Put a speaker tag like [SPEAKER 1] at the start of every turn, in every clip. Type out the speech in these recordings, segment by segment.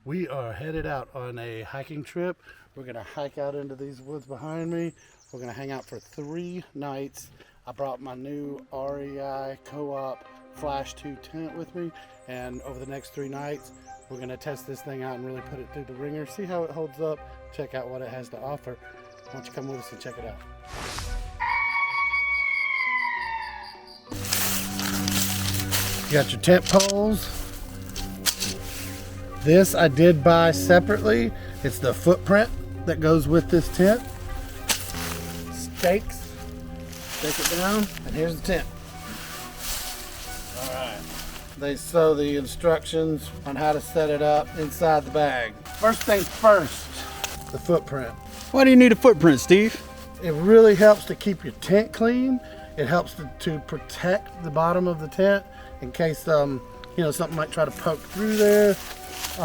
[SPEAKER 1] We are headed out on a hiking trip. We're gonna hike out into these woods behind me. We're gonna hang out for 3 nights. I brought my new REI Co-op Flash 2 tent with me, and over the next 3 nights, we're gonna test this thing out and really put it through the ringer, see how it holds up, check out what it has to offer. Why don't you come with us and check it out? You got your tent poles. This I did buy separately. It's the footprint that goes with this tent. Stakes. Stake it down, and here's the tent. All right. They show the instructions on how to set it up inside the bag. First things first, the footprint.
[SPEAKER 2] Why do you need a footprint, Steve?
[SPEAKER 1] It really helps to keep your tent clean. It helps to protect the bottom of the tent in case something might try to poke through there. We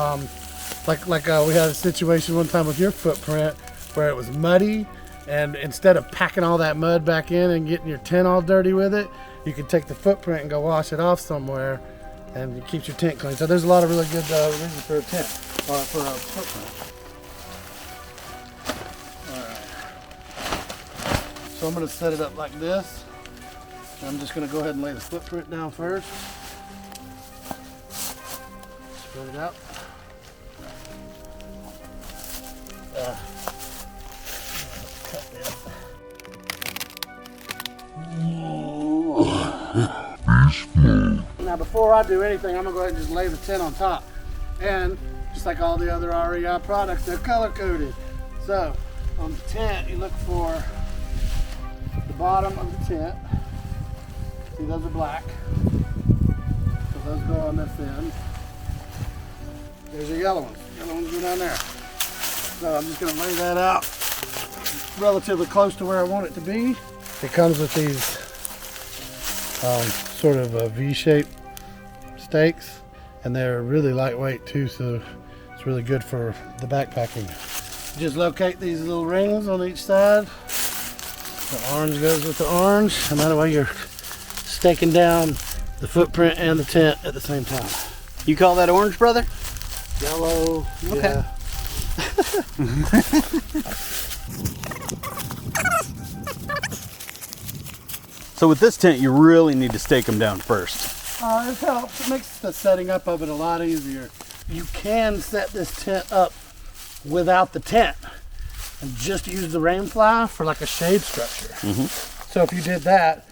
[SPEAKER 1] had a situation one time with your footprint where it was muddy, and instead of packing all that mud back in and getting your tent all dirty with it, you can take the footprint and go wash it off somewhere, and it keeps your tent clean. So there's a lot of really good reasons for a tent, or for a footprint. All right. So I'm going to set it up like this. I'm just going to go ahead and lay the footprint down first. Spread it out. Cut this. Beastmode. Now before I do anything, I'm going to go ahead and just lay the tent on top. And just like all the other REI products, they're color coded. So on the tent, you look for the bottom of the tent. See, those are black. So those go on this end. There's a yellow one. The yellow ones go down there. So I'm just going to lay that out relatively close to where I want it to be. It comes with these sort of V-shaped stakes, and they're really lightweight too, so it's really good for the backpacking. Just locate these little rings on each side. The orange goes with the orange, and that way you're staking down the footprint and the tent at the same time.
[SPEAKER 2] You call that orange, brother?
[SPEAKER 1] Yellow.
[SPEAKER 2] Okay.
[SPEAKER 1] Yeah.
[SPEAKER 2] So with this tent, you really need to stake them down first.
[SPEAKER 1] It helps. It makes the setting up of it a lot easier. You can set this tent up without the tent and just use the rainfly for like a shade structure. So if you did that,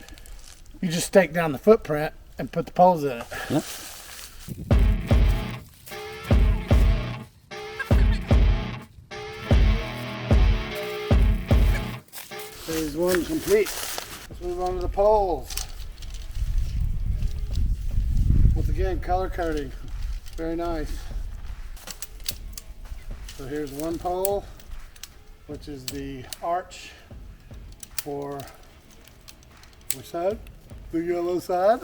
[SPEAKER 1] you just stake down the footprint and put the poles in it.
[SPEAKER 2] Yep.
[SPEAKER 1] Phase 1 complete. Let's move on to the poles. Once again, color coding. Very nice. So here's one pole, which is the arch for which side? The yellow side.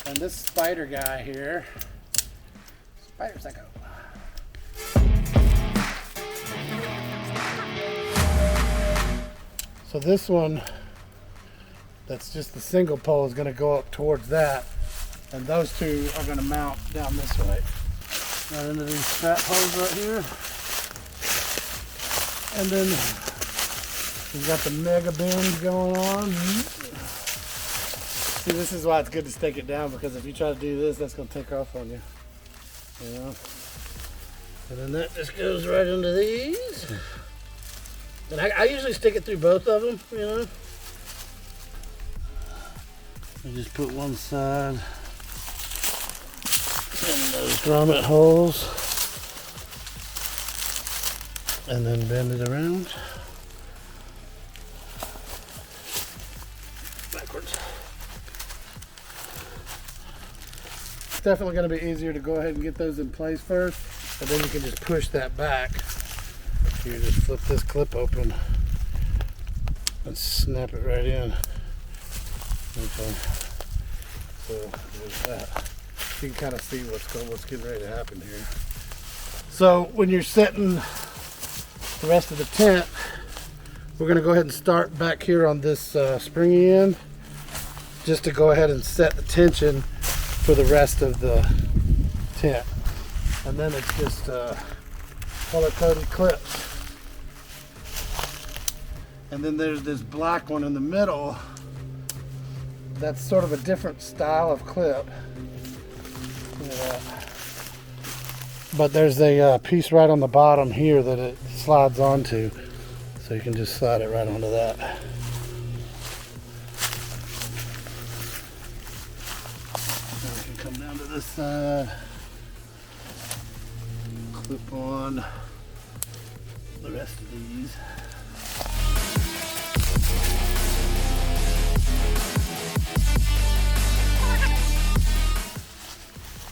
[SPEAKER 1] And this spider guy here, spider psycho. So this one, that's just the single pole, is going to go up towards that, and those two are going to mount down this way. Right into these strap holes right here. And then we've got the mega bend going on. See, this is why it's good to stake it down, because if you try to do this, that's going to take off on you. You know? And then that just goes right into these. And I usually stick it through both of them, you know. You just put one side in those grommet holes, and then bend it around. Backwards. It's definitely going to be easier to go ahead and get those in place first, and then you can just push that back. You just flip this clip open and snap it right in. Okay. So there's that. You can kind of see what's getting ready to happen here. So when you're setting the rest of the tent, we're going to go ahead and start back here on this springy end, just to go ahead and set the tension for the rest of the tent. And then it's just color-coded clips. And then there's this black one in the middle. That's sort of a different style of clip. But there's a piece right on the bottom here that it slides onto. So you can just slide it right onto that. Then we can come down to this side. Clip on the rest of these.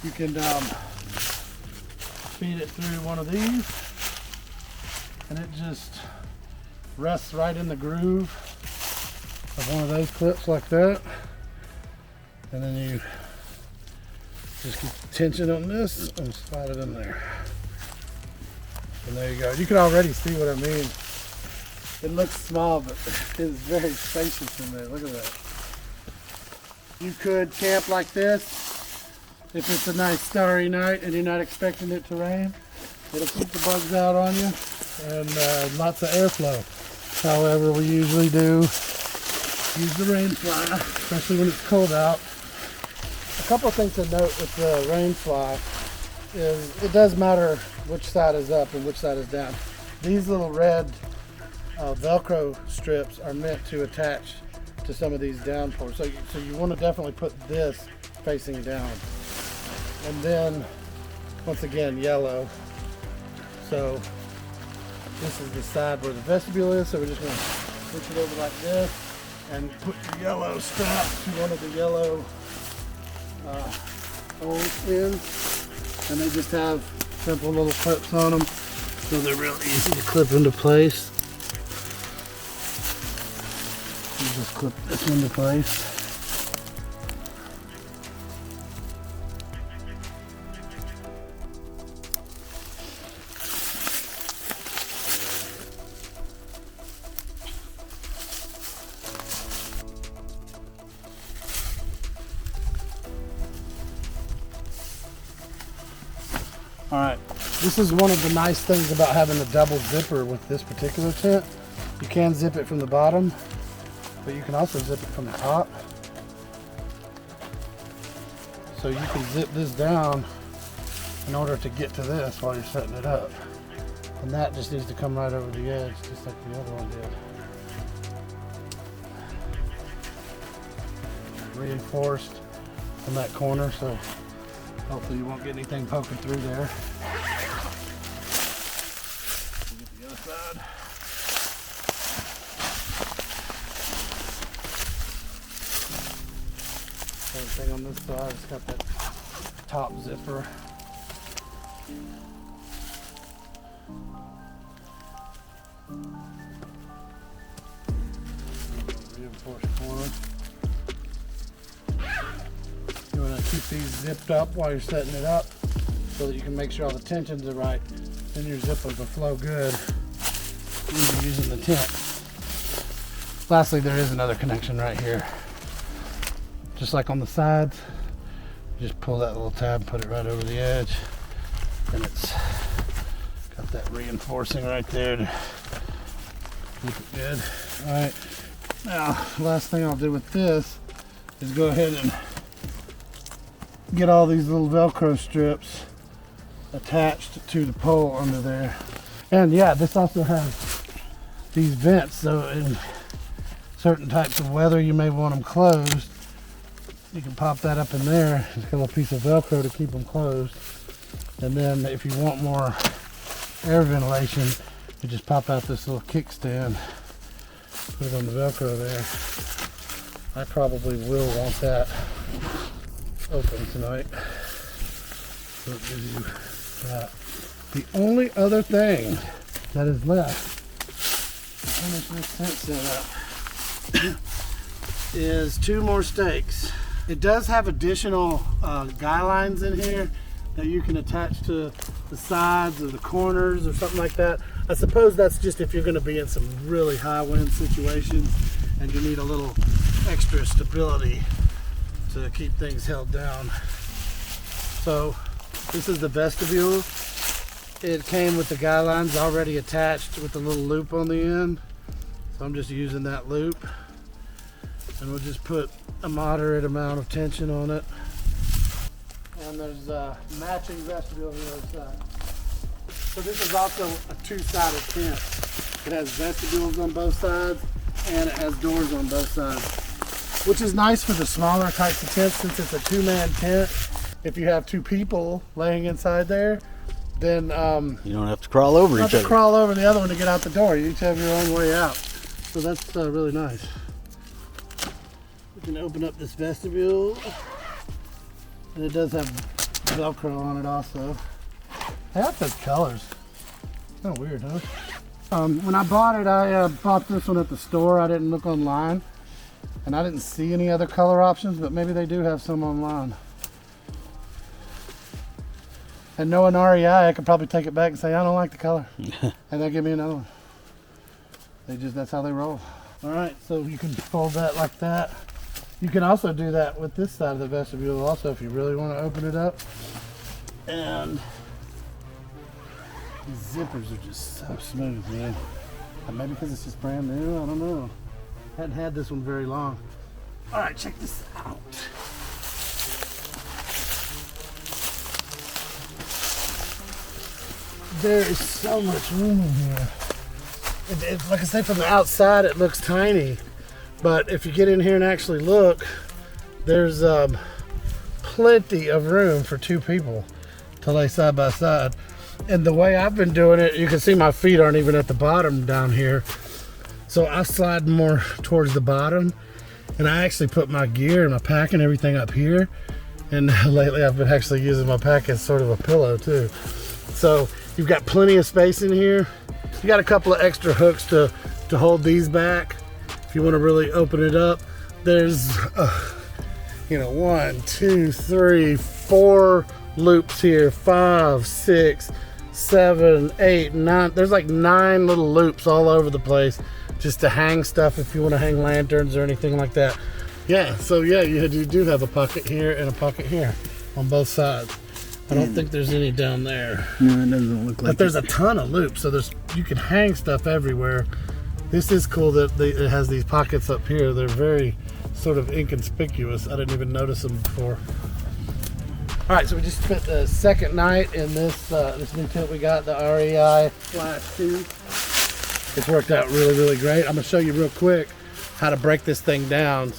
[SPEAKER 1] You can feed it through one of these, and it just rests right in the groove of one of those clips like that. And then you just keep the tension on this and slide it in there. And there you go. You can already see what I mean. It looks small, but it's very spacious in there. Look at that. You could camp like this if it's a nice starry night and you're not expecting it to rain. It'll keep the bugs out on you, and lots of airflow. However, we usually do use the rain fly, especially when it's cold out. A couple of things to note with the rain fly is it does matter which side is up and which side is down. These little red Velcro strips are meant to attach to some of these downpours. So you want to definitely put this facing down. And then, once again, yellow. So this is the side where the vestibule is. So we're just going to switch it over like this and put the yellow strap to one of the yellow hose ends. And they just have simple little clips on them. So they're really easy to clip into place. You just clip this into place. All right, this is one of the nice things about having a double zipper with this particular tent. You can zip it from the bottom, but you can also zip it from the top. So you can zip this down in order to get to this while you're setting it up. And that just needs to come right over the edge, just like the other one did. Reinforced on that corner, so hopefully you won't get anything poking through there. We'll get the other side. Same thing on this side. It's got that top zipper. Reinforced corner. You want to keep these zipped up while you're setting it up so that you can make sure all the tensions are right and your zippers will flow good when you're using the tent. Lastly, there is another connection right here. Just like on the sides, you just pull that little tab, put it right over the edge, and it's got that reinforcing right there to keep it good. All right, now last thing I'll do with this is go ahead and get all these little Velcro strips attached to the pole under there. And yeah, this also has these vents, so in certain types of weather you may want them closed. You can pop that up in there. It's got a little piece of Velcro to keep them closed. And then if you want more air ventilation, you just pop out this little kickstand, put it on the Velcro there. I probably will want that open tonight. So it gives you that. The only other thing that is left to finish this tent setup is 2 more stakes. It does have additional guy lines in here that you can attach to the sides or the corners or something like that. I suppose that's just if you're going to be in some really high wind situations and you need a little extra stability to keep things held down. So This is the vestibule. It came with the guidelines already attached with the little loop on the end. So I'm just using that loop. And we'll just put a moderate amount of tension on it. And there's a matching vestibule on the other side. So this is also a two-sided tent. It has vestibules on both sides and it has doors on both sides, which is nice for the smaller types of tents since it's a two-man tent. If you have two people laying inside there, then
[SPEAKER 2] you don't have to crawl over each other.
[SPEAKER 1] Crawl over the other one to get out the door. You each have your own way out. So that's really nice. We can open up this vestibule, and it does have Velcro on it also. I have those colors. Kind of weird, huh? When I bought it, I bought this one at the store. I didn't look online, and I didn't see any other color options, but maybe they do have some online. And knowing REI, I could probably take it back and say, I don't like the color. And they'll give me another one. That's how they roll. All right, so you can fold that like that. You can also do that with this side of the vestibule also if you really want to open it up. And these zippers are just so smooth, man. And maybe because it's just brand new, I don't know. Hadn't had this one very long. All right, check this out. There is so much room in here. Like I said, from the outside it looks tiny, but if you get in here and actually look, there's plenty of room for two people to lay side by side. And the way I've been doing it, you can see my feet aren't even at the bottom down here, so I slide more towards the bottom, and I actually put my gear and my pack and everything up here. And lately I've been actually using my pack as sort of a pillow too. So you've got plenty of space in here. You got a couple of extra hooks to hold these back if you want to really open it up. There's 1, 2, 3, 4 loops here. 5, 6, 7, 8, 9. There's like 9 little loops all over the place just to hang stuff if you want to hang lanterns or anything like that. Yeah, so yeah, you do have a pocket here and a pocket here on both sides. I don't think there's any down there.
[SPEAKER 2] No, it doesn't look like
[SPEAKER 1] But there's a ton of loops, so you can hang stuff everywhere. This is cool that it has these pockets up here. They're very sort of inconspicuous. I didn't even notice them before. All right, so we just spent the second night in this new tent we got, the REI Flash 2. It's worked out really, really great. I'm gonna show you real quick how to break this thing down.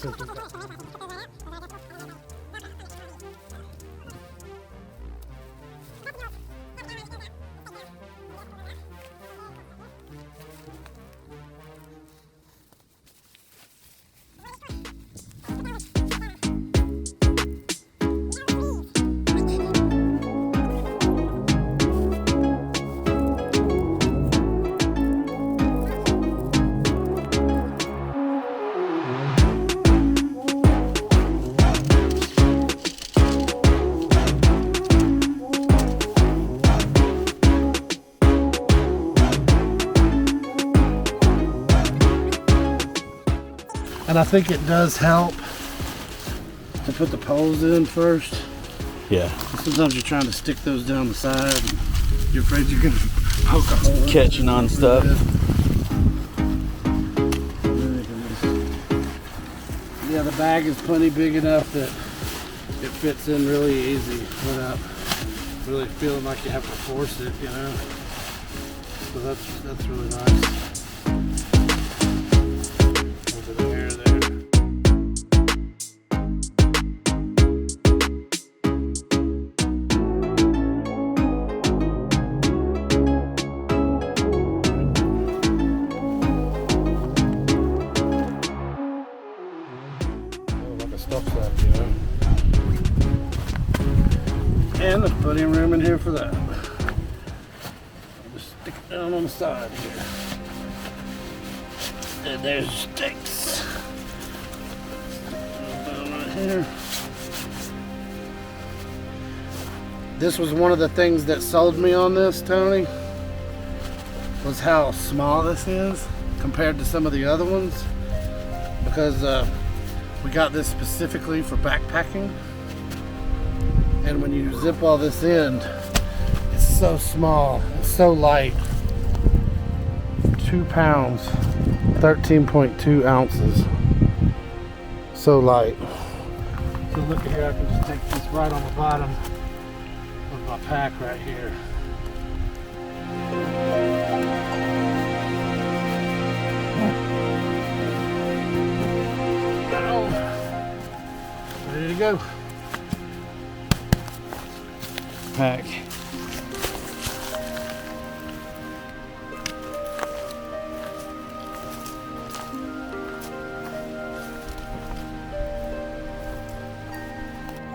[SPEAKER 1] And I think it does help to put the poles in first.
[SPEAKER 2] Yeah.
[SPEAKER 1] Sometimes you're trying to stick those down the side and you're afraid you're going to poke a hole.
[SPEAKER 2] Catching on stuff.
[SPEAKER 1] Yeah, the bag is plenty big enough that it fits in really easy without really feeling like you have to force it, So that's really nice. And there's plenty of room in here for that. I'll just stick it down on the side here. And there's sticks. Down right here. This was one of the things that sold me on this, Tony, was how small this is compared to some of the other ones. Because we got this specifically for backpacking. And when you zip all this in, it's so small, it's so light. 2 pounds, 13.2 ounces. So light. So look at here, I can just take this right on the bottom of my pack right here. Ready to go. Pack.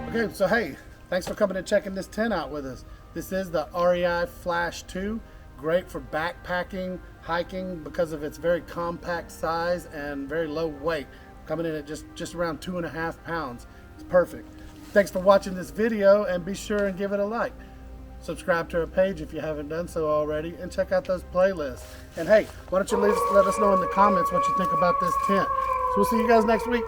[SPEAKER 1] Okay, so hey, thanks for coming and checking this tent out with us. This is the REI Flash 2. Great for backpacking, hiking because of its very compact size and very low weight. Coming in at just around 2.5 pounds. It's perfect. Thanks for watching this video, and be sure and give it a like. Subscribe to our page if you haven't done so already, and check out those playlists. And hey, why don't you let us know in the comments what you think about this tent. So we'll see you guys next week.